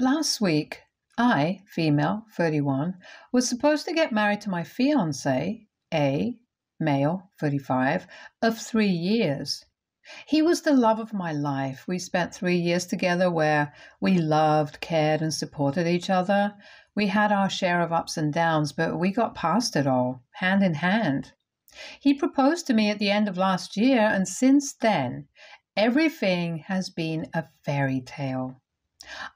Last week, I, female, 31, was supposed to get married to my fiance, A, male, 35, of 3 years. He was the love of my life. We spent 3 years together where we loved, cared, and supported each other. We had our share of ups and downs, but we got past it all, hand in hand. He proposed to me at the end of last year, and since then, everything has been a fairy tale.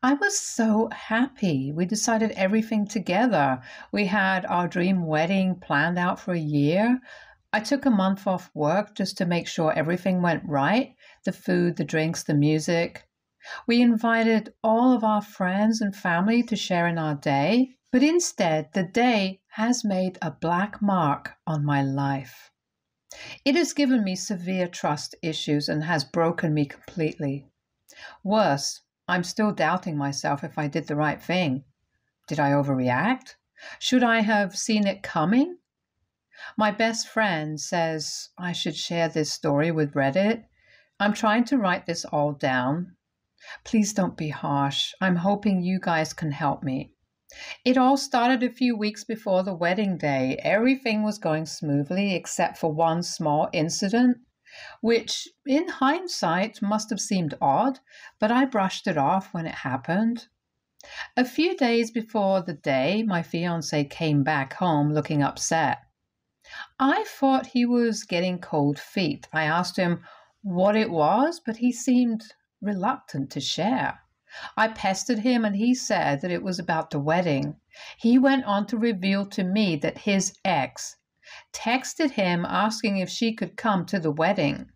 I was so happy. We decided everything together. We had our dream wedding planned out for a year. I took a month off work just to make sure everything went right, the food, the drinks, the music. We invited all of our friends and family to share in our day, but instead, the day has made a black mark on my life. It has given me severe trust issues and has broken me completely. Worse, I'm still doubting myself if I did the right thing. Did I overreact? Should I have seen it coming? My best friend says I should share this story with Reddit. I'm trying to write this all down. Please don't be harsh. I'm hoping you guys can help me. It all started a few weeks before the wedding day. Everything was going smoothly except for one small incident, which in hindsight must have seemed odd, but I brushed it off when it happened. A few days before the day, my fiance came back home looking upset. I thought he was getting cold feet. I asked him what it was, but he seemed reluctant to share. I pestered him and he said that it was about the wedding. He went on to reveal to me that his ex texted him asking if she could come to the wedding.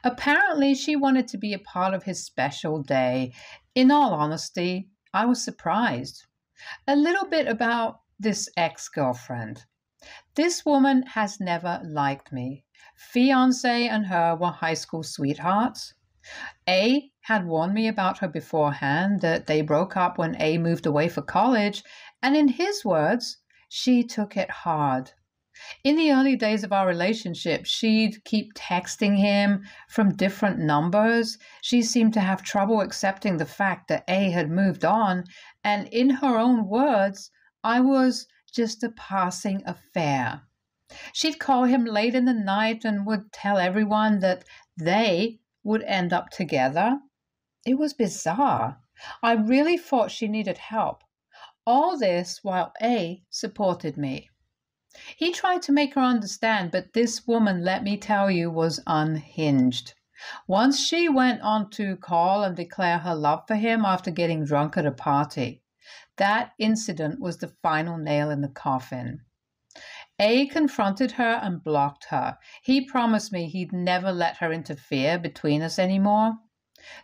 Apparently, she wanted to be a part of his special day. In all honesty, I was surprised. A little bit about this ex-girlfriend. This woman has never liked me. Fiance and her were high school sweethearts. A had warned me about her beforehand, that they broke up when A moved away for college, and in his words, she took it hard. In the early days of our relationship, she'd keep texting him from different numbers. She seemed to have trouble accepting the fact that A had moved on, and in her own words, I was just a passing affair. She'd call him late in the night and would tell everyone that they would end up together. It was bizarre. I really thought she needed help. All this while A supported me. He tried to make her understand, but this woman, let me tell you, was unhinged. Once she went on to call and declare her love for him after getting drunk at a party. That incident was the final nail in the coffin. A confronted her and blocked her. He promised me he'd never let her interfere between us anymore.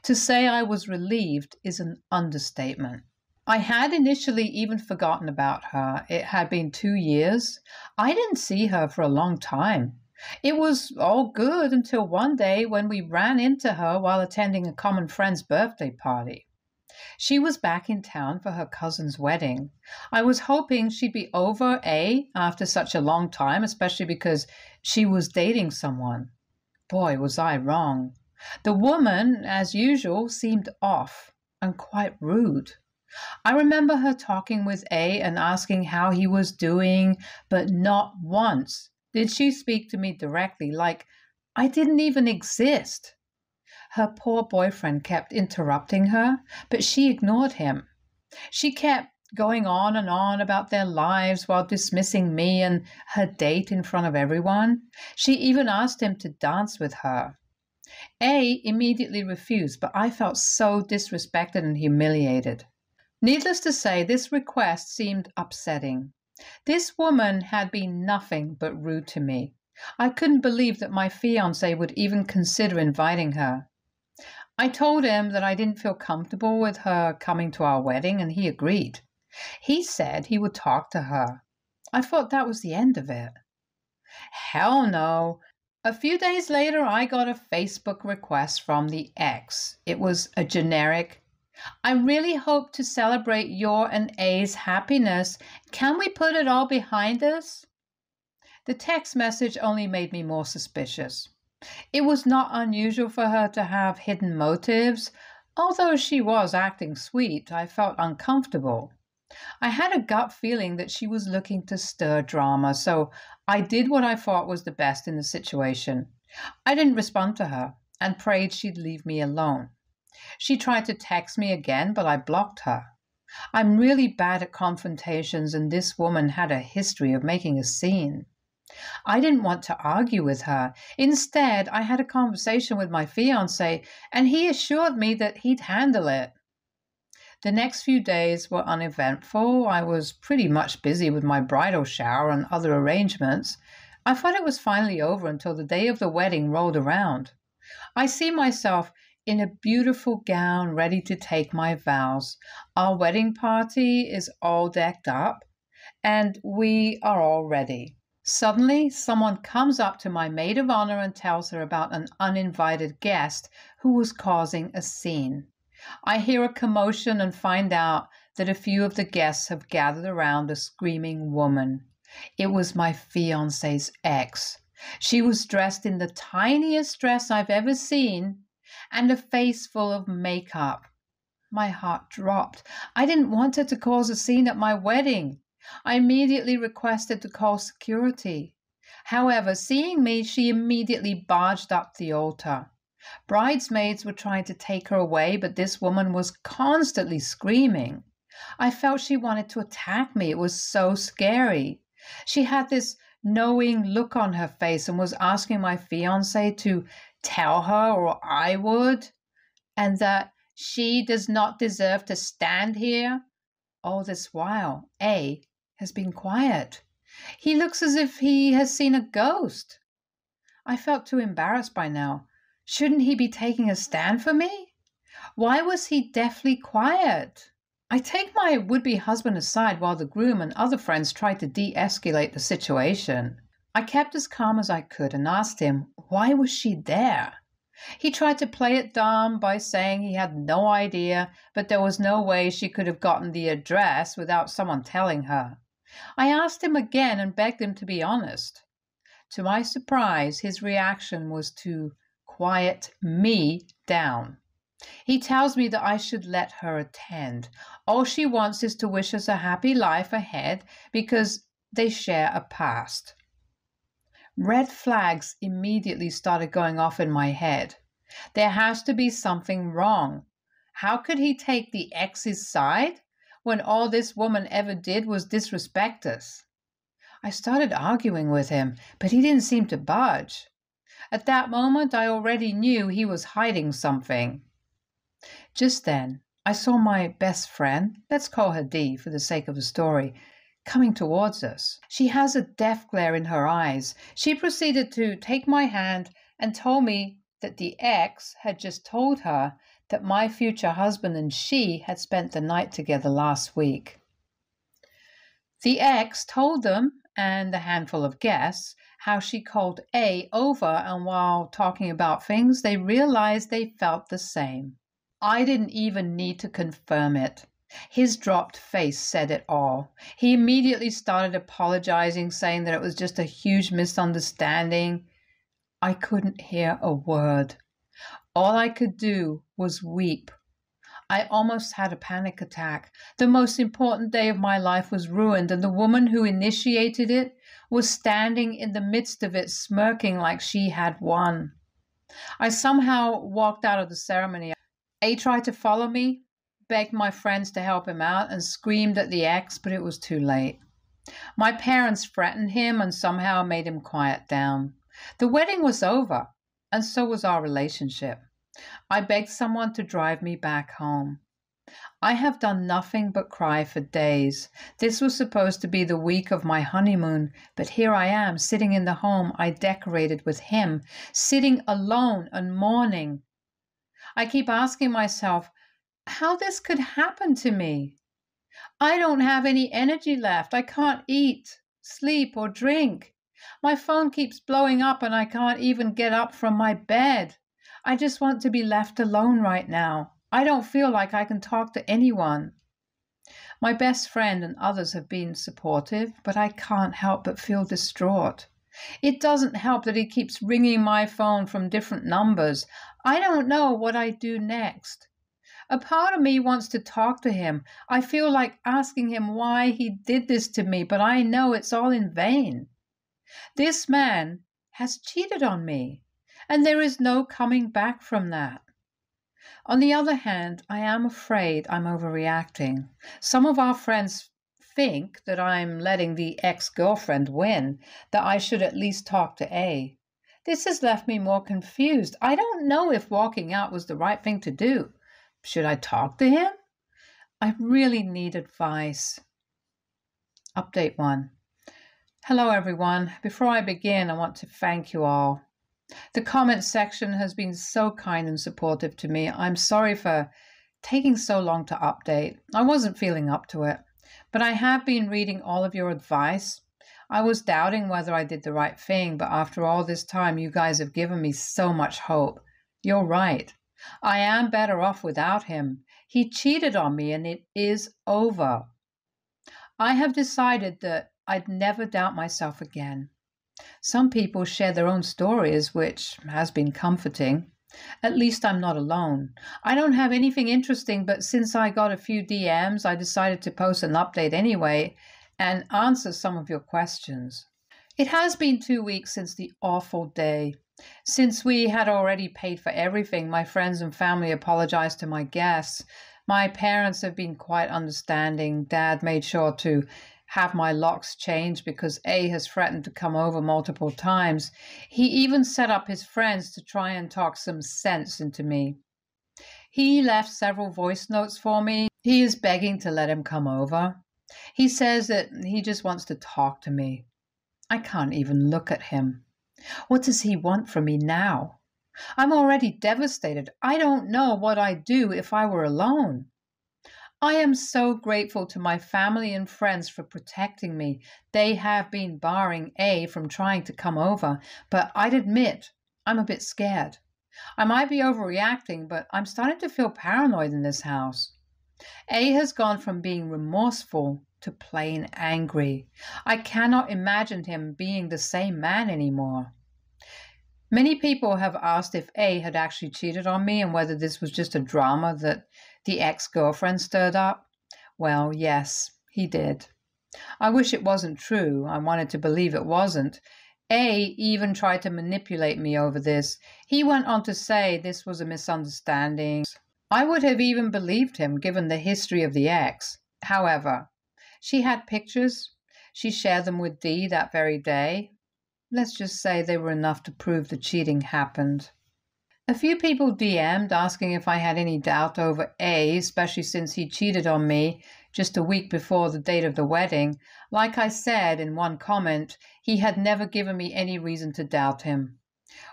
To say I was relieved is an understatement. I had initially even forgotten about her. It had been 2 years. I didn't see her for a long time. It was all good until one day when we ran into her while attending a common friend's birthday party. She was back in town for her cousin's wedding. I was hoping she'd be over A after such a long time, especially because she was dating someone. Boy, was I wrong. The woman, as usual, seemed off and quite rude. I remember her talking with A and asking how he was doing, but not once did she speak to me directly, like I didn't even exist. Her poor boyfriend kept interrupting her, but she ignored him. She kept going on and on about their lives while dismissing me and her date in front of everyone. She even asked him to dance with her. A immediately refused, but I felt so disrespected and humiliated. Needless to say, this request seemed upsetting. This woman had been nothing but rude to me. I couldn't believe that my fiancé would even consider inviting her. I told him that I didn't feel comfortable with her coming to our wedding, and he agreed. He said he would talk to her. I thought that was the end of it. Hell no. A few days later, I got a Facebook request from the ex. It was a generic, I really hope to celebrate your and A's happiness. Can we put it all behind us? The text message only made me more suspicious. It was not unusual for her to have hidden motives. Although she was acting sweet, I felt uncomfortable. I had a gut feeling that she was looking to stir drama, so I did what I thought was the best in the situation. I didn't respond to her and prayed she'd leave me alone. She tried to text me again, but I blocked her. I'm really bad at confrontations, and this woman had a history of making a scene. I didn't want to argue with her. Instead, I had a conversation with my fiance, and he assured me that he'd handle it. The next few days were uneventful. I was pretty much busy with my bridal shower and other arrangements. I thought it was finally over until the day of the wedding rolled around. I see myself in a beautiful gown ready to take my vows. Our wedding party is all decked up, and we are all ready. Suddenly, someone comes up to my maid of honor and tells her about an uninvited guest who was causing a scene. I hear a commotion and find out that a few of the guests have gathered around a screaming woman. It was my fiance's ex. She was dressed in the tiniest dress I've ever seen and a face full of makeup. My heart dropped. I didn't want her to cause a scene at my wedding. I immediately requested to call security. However, seeing me, she immediately barged up the altar. Bridesmaids were trying to take her away, but this woman was constantly screaming. I felt she wanted to attack me. It was so scary. She had this knowing look on her face and was asking my fiance to tell her, or I would, and that she does not deserve to stand here. All this while, A has been quiet. He looks as if he has seen a ghost. I felt too embarrassed by now. Shouldn't he be taking a stand for me? Why was he deathly quiet? I take my would-be husband aside while the groom and other friends tried to de-escalate the situation. I kept as calm as I could and asked him, why was she there? He tried to play it dumb by saying he had no idea, but there was no way she could have gotten the address without someone telling her. I asked him again and begged him to be honest. To my surprise, his reaction was to quiet me down. He tells me that I should let her attend. All she wants is to wish us a happy life ahead because they share a past. Red flags immediately started going off in my head. There has to be something wrong. How could he take the ex's side when all this woman ever did was disrespect us? I started arguing with him, but he didn't seem to budge. At that moment, I already knew he was hiding something. Just then, I saw my best friend, let's call her D for the sake of the story, coming towards us. She has a death glare in her eyes. She proceeded to take my hand and told me that the ex had just told her that my future husband and she had spent the night together last week. The ex told them and a handful of guests how she called A over, and while talking about things, they realized they felt the same. I didn't even need to confirm it. His dropped face said it all. He immediately started apologizing, saying that it was just a huge misunderstanding. I couldn't hear a word. All I could do was weep. I almost had a panic attack. The most important day of my life was ruined, and the woman who initiated it was standing in the midst of it, smirking like she had won. I somehow walked out of the ceremony. A tried to follow me, begged my friends to help him out, and screamed at the ex, but it was too late. My parents threatened him and somehow made him quiet down. The wedding was over, and so was our relationship. I begged someone to drive me back home. I have done nothing but cry for days. This was supposed to be the week of my honeymoon, but here I am, sitting in the home I decorated with him, sitting alone and mourning. I keep asking myself how this could happen to me. I don't have any energy left. I can't eat, sleep, or drink. My phone keeps blowing up and I can't even get up from my bed. I just want to be left alone right now. I don't feel like I can talk to anyone. My best friend and others have been supportive, but I can't help but feel distraught. It doesn't help that he keeps ringing my phone from different numbers. I don't know what I do next. A part of me wants to talk to him. I feel like asking him why he did this to me, but I know it's all in vain. This man has cheated on me, and there is no coming back from that. On the other hand, I am afraid I'm overreacting. Some of our friends think that I'm letting the ex-girlfriend win, that I should at least talk to A. This has left me more confused. I don't know if walking out was the right thing to do. Should I talk to him? I really need advice. Update 1. Hello everyone. Before I begin, I want to thank you all. The comment section has been so kind and supportive to me. I'm sorry for taking so long to update. I wasn't feeling up to it, but I have been reading all of your advice. I was doubting whether I did the right thing, but after all this time, you guys have given me so much hope. You're right. I am better off without him. He cheated on me and it is over. I have decided that I'd never doubt myself again. Some people share their own stories, which has been comforting. At least I'm not alone. I don't have anything interesting, but since I got a few DMs, I decided to post an update anyway and answer some of your questions. It has been 2 weeks since the awful day. Since we had already paid for everything, my friends and family apologized to my guests. My parents have been quite understanding. Dad made sure to have my locks changed because A has threatened to come over multiple times. He even set up his friends to try and talk some sense into me. He left several voice notes for me. He is begging to let him come over. He says that he just wants to talk to me. I can't even look at him. What does he want from me now? I'm already devastated. I don't know what I'd do if I were alone. I am so grateful to my family and friends for protecting me. They have been barring A from trying to come over, but I'd admit I'm a bit scared. I might be overreacting, but I'm starting to feel paranoid in this house. A has gone from being remorseful to plain angry. I cannot imagine him being the same man anymore. Many people have asked if A had actually cheated on me and whether this was just a drama that the ex-girlfriend stirred up. Well, yes, he did. I wish it wasn't true. I wanted to believe it wasn't. A even tried to manipulate me over this. He went on to say this was a misunderstanding. I would have even believed him given the history of the ex. However, she had pictures. She shared them with D that very day. Let's just say they were enough to prove the cheating happened. A few people DM'd asking if I had any doubt over A, especially since he cheated on me just a week before the date of the wedding. Like I said in one comment, he had never given me any reason to doubt him.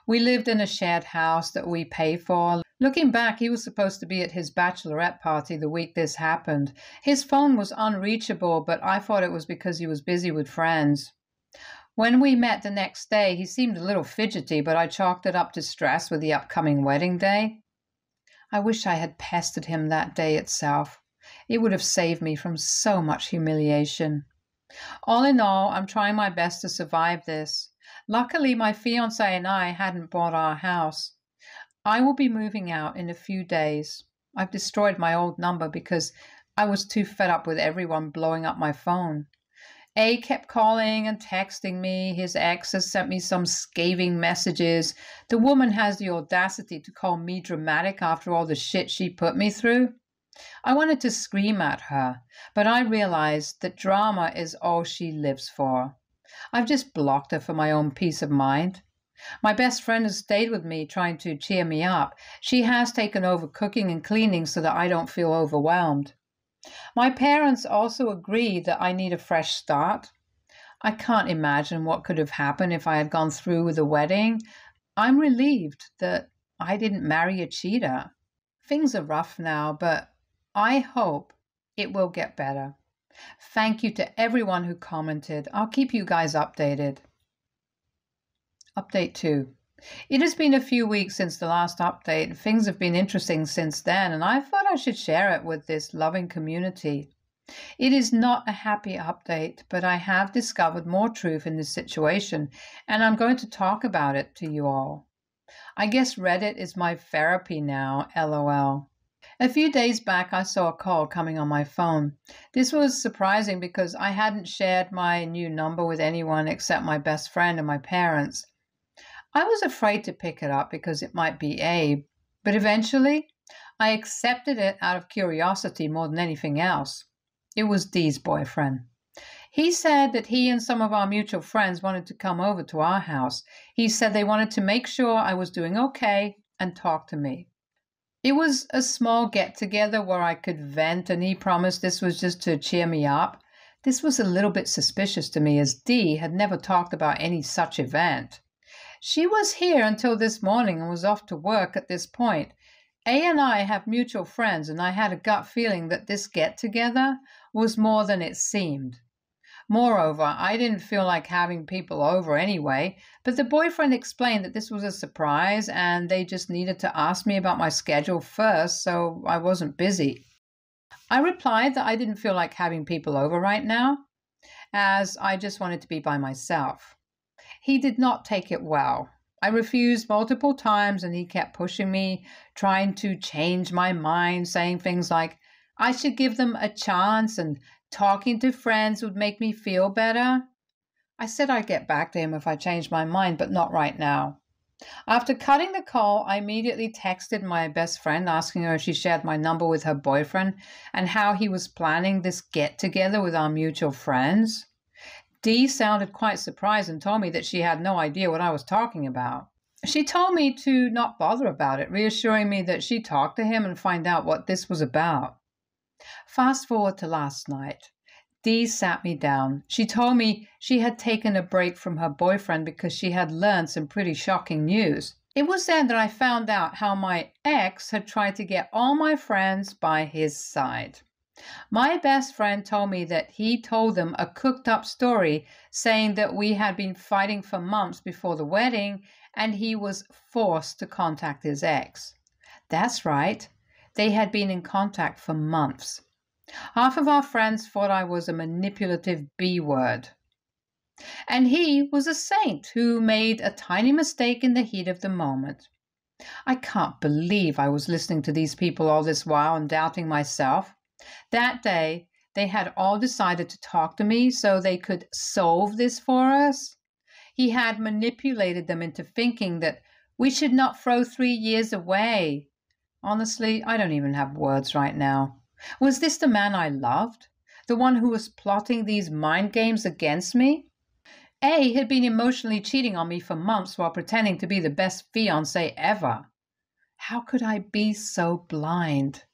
We lived in a shared house that we paid for. Looking back, he was supposed to be at his bachelorette party the week this happened. His phone was unreachable, but I thought it was because he was busy with friends. When we met the next day, he seemed a little fidgety, but I chalked it up to stress with the upcoming wedding day. I wish I had pestered him that day itself. It would have saved me from so much humiliation. All in all, I'm trying my best to survive this. Luckily, my fiancé and I hadn't bought our house. I will be moving out in a few days. I've destroyed my old number because I was too fed up with everyone blowing up my phone. A kept calling and texting me. His ex has sent me some scathing messages. The woman has the audacity to call me dramatic after all the shit she put me through. I wanted to scream at her, but I realized that drama is all she lives for. I've just blocked her for my own peace of mind. My best friend has stayed with me, trying to cheer me up. She has taken over cooking and cleaning so that I don't feel overwhelmed. My parents also agree that I need a fresh start. I can't imagine what could have happened if I had gone through with the wedding. I'm relieved that I didn't marry a cheater. Things are rough now, but I hope it will get better. Thank you to everyone who commented. I'll keep you guys updated. Update 2. It has been a few weeks since the last update. Things have been interesting since then, and I thought I should share it with this loving community. It is not a happy update, but I have discovered more truth in this situation, and I'm going to talk about it to you all. I guess Reddit is my therapy now, LOL. A few days back, I saw a call coming on my phone. This was surprising because I hadn't shared my new number with anyone except my best friend and my parents. I was afraid to pick it up because it might be Abe, but eventually I accepted it out of curiosity more than anything else. It was Dee's boyfriend. He said that he and some of our mutual friends wanted to come over to our house. He said they wanted to make sure I was doing okay and talk to me. It was a small get-together where I could vent, and he promised this was just to cheer me up. This was a little bit suspicious to me, as Dee had never talked about any such event. She was here until this morning and was off to work at this point. A and I have mutual friends, and I had a gut feeling that this get-together was more than it seemed. Moreover, I didn't feel like having people over anyway, but the boyfriend explained that this was a surprise and they just needed to ask me about my schedule first, so I wasn't busy. I replied that I didn't feel like having people over right now, as I just wanted to be by myself. He did not take it well. I refused multiple times and he kept pushing me, trying to change my mind, saying things like, I should give them a chance and talking to friends would make me feel better. I said I'd get back to him if I changed my mind, but not right now. After cutting the call, I immediately texted my best friend asking her if she shared my number with her boyfriend and how he was planning this get-together with our mutual friends. Dee sounded quite surprised and told me that she had no idea what I was talking about. She told me to not bother about it, reassuring me that she'd talk to him and find out what this was about. Fast forward to last night. Dee sat me down. She told me she had taken a break from her boyfriend because she had learned some pretty shocking news. It was then that I found out how my ex had tried to get all my friends by his side. My best friend told me that he told them a cooked-up story saying that we had been fighting for months before the wedding and he was forced to contact his ex. That's right. They had been in contact for months. Half of our friends thought I was a manipulative B-word. And he was a saint who made a tiny mistake in the heat of the moment. I can't believe I was listening to these people all this while and doubting myself. That day, they had all decided to talk to me so they could solve this for us. He had manipulated them into thinking that we should not throw 3 years away. Honestly, I don't even have words right now. Was this the man I loved? The one who was plotting these mind games against me? A had been emotionally cheating on me for months while pretending to be the best fiancé ever. How could I be so blind?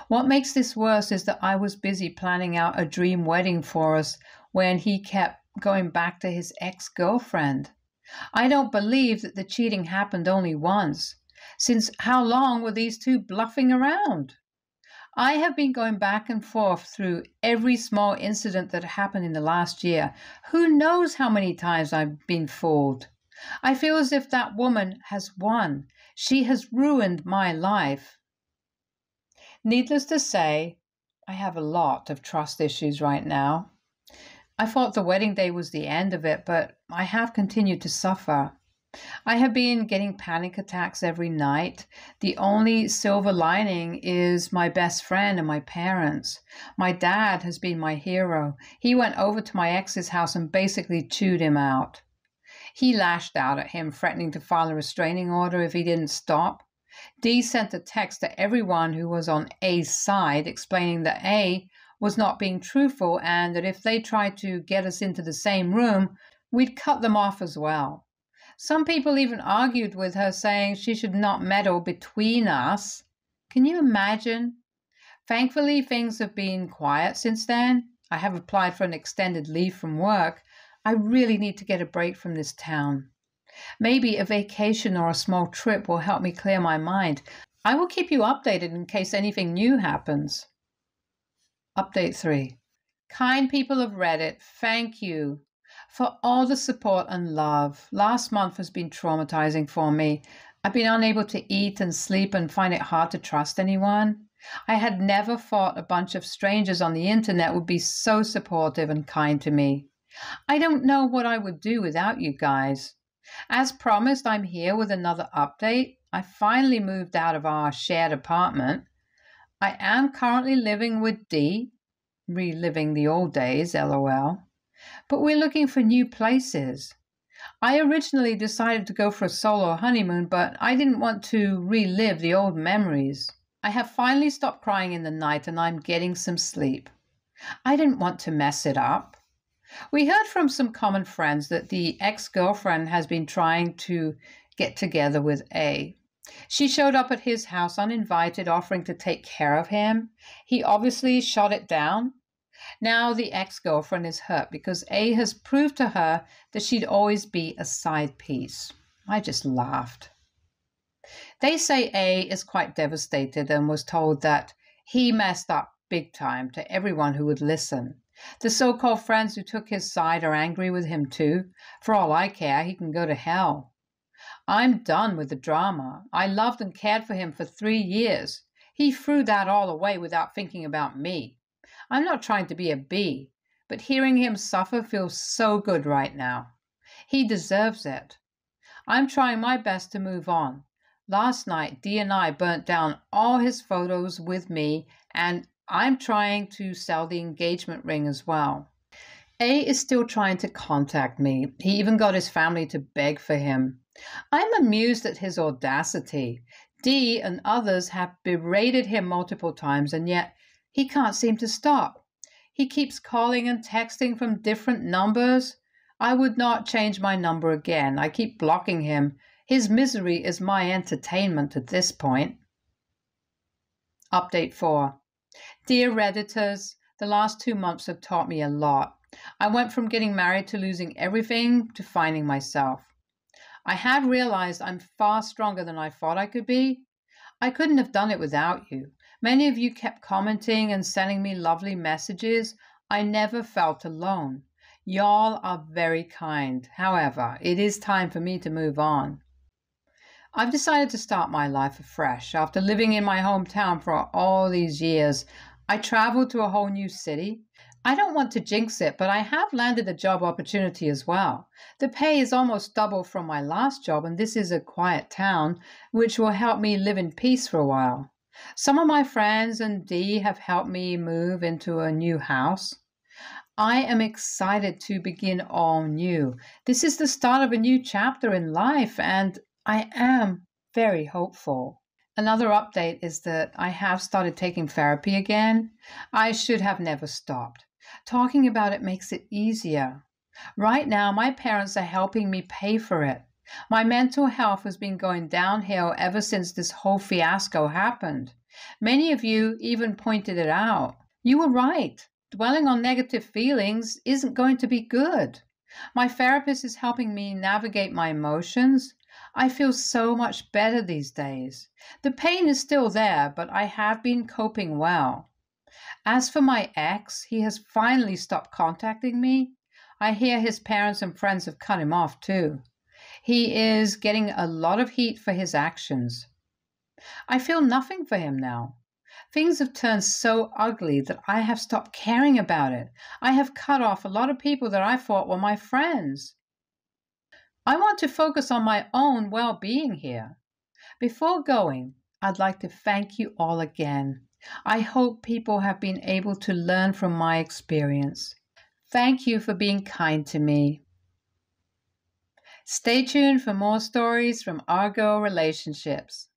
What makes this worse is that I was busy planning out a dream wedding for us when he kept going back to his ex-girlfriend. I don't believe that the cheating happened only once. Since how long were these two bluffing around? I have been going back and forth through every small incident that happened in the last year. Who knows how many times I've been fooled? I feel as if that woman has won. She has ruined my life. Needless to say, I have a lot of trust issues right now. I thought the wedding day was the end of it, but I have continued to suffer. I have been getting panic attacks every night. The only silver lining is my best friend and my parents. My dad has been my hero. He went over to my ex's house and basically chewed him out. He lashed out at him, threatening to file a restraining order if he didn't stop. Dee sent a text to everyone who was on A's side explaining that A was not being truthful and that if they tried to get us into the same room, we'd cut them off as well. Some people even argued with her, saying she should not meddle between us. Can you imagine? Thankfully, things have been quiet since then. I have applied for an extended leave from work. I really need to get a break from this town. Maybe a vacation or a small trip will help me clear my mind. I will keep you updated in case anything new happens. Update 3. Kind people of Reddit, thank you for all the support and love. Last month has been traumatizing for me. I've been unable to eat and sleep and find it hard to trust anyone. I had never thought a bunch of strangers on the internet would be so supportive and kind to me. I don't know what I would do without you guys. As promised, I'm here with another update. I finally moved out of our shared apartment. I am currently living with D, reliving the old days, lol. But we're looking for new places. I originally decided to go for a solo honeymoon, but I didn't want to relive the old memories. I have finally stopped crying in the night and I'm getting some sleep. I didn't want to mess it up. We heard from some common friends that the ex-girlfriend has been trying to get together with A. She showed up at his house uninvited, offering to take care of him. He obviously shot it down. Now the ex-girlfriend is hurt because A has proved to her that she'd always be a side piece. I just laughed. They say A is quite devastated and was told that he messed up big time to everyone who would listen. The so-called friends who took his side are angry with him too. For all I care, he can go to hell. I'm done with the drama. I loved and cared for him for 3 years. He threw that all away without thinking about me. I'm not trying to be a B, but hearing him suffer feels so good right now. He deserves it. I'm trying my best to move on. Last night, D and I burnt down all his photos with me, and I'm trying to sell the engagement ring as well. A is still trying to contact me. He even got his family to beg for him. I'm amused at his audacity. D and others have berated him multiple times, and yet he can't seem to stop. He keeps calling and texting from different numbers. I would not change my number again. I keep blocking him. His misery is my entertainment at this point. Update 4. Dear Redditors, the last 2 months have taught me a lot. I went from getting married to losing everything to finding myself. I have realized I'm far stronger than I thought I could be. I couldn't have done it without you. Many of you kept commenting and sending me lovely messages. I never felt alone. Y'all are very kind. However, it is time for me to move on. I've decided to start my life afresh. After living in my hometown for all these years, I traveled to a whole new city. I don't want to jinx it, but I have landed a job opportunity as well. The pay is almost double from my last job, and this is a quiet town, which will help me live in peace for a while. Some of my friends and D have helped me move into a new house. I am excited to begin all new. This is the start of a new chapter in life, and I am very hopeful. Another update is that I have started taking therapy again. I should have never stopped. Talking about it makes it easier. Right now, my parents are helping me pay for it. My mental health has been going downhill ever since this whole fiasco happened. Many of you even pointed it out. You were right. Dwelling on negative feelings isn't going to be good. My therapist is helping me navigate my emotions. I feel so much better these days. The pain is still there, but I have been coping well. As for my ex, he has finally stopped contacting me. I hear his parents and friends have cut him off too. He is getting a lot of heat for his actions. I feel nothing for him now. Things have turned so ugly that I have stopped caring about it. I have cut off a lot of people that I thought were my friends. I want to focus on my own well-being here. Before going, I'd like to thank you all again. I hope people have been able to learn from my experience. Thank you for being kind to me. Stay tuned for more stories from our girl relationships.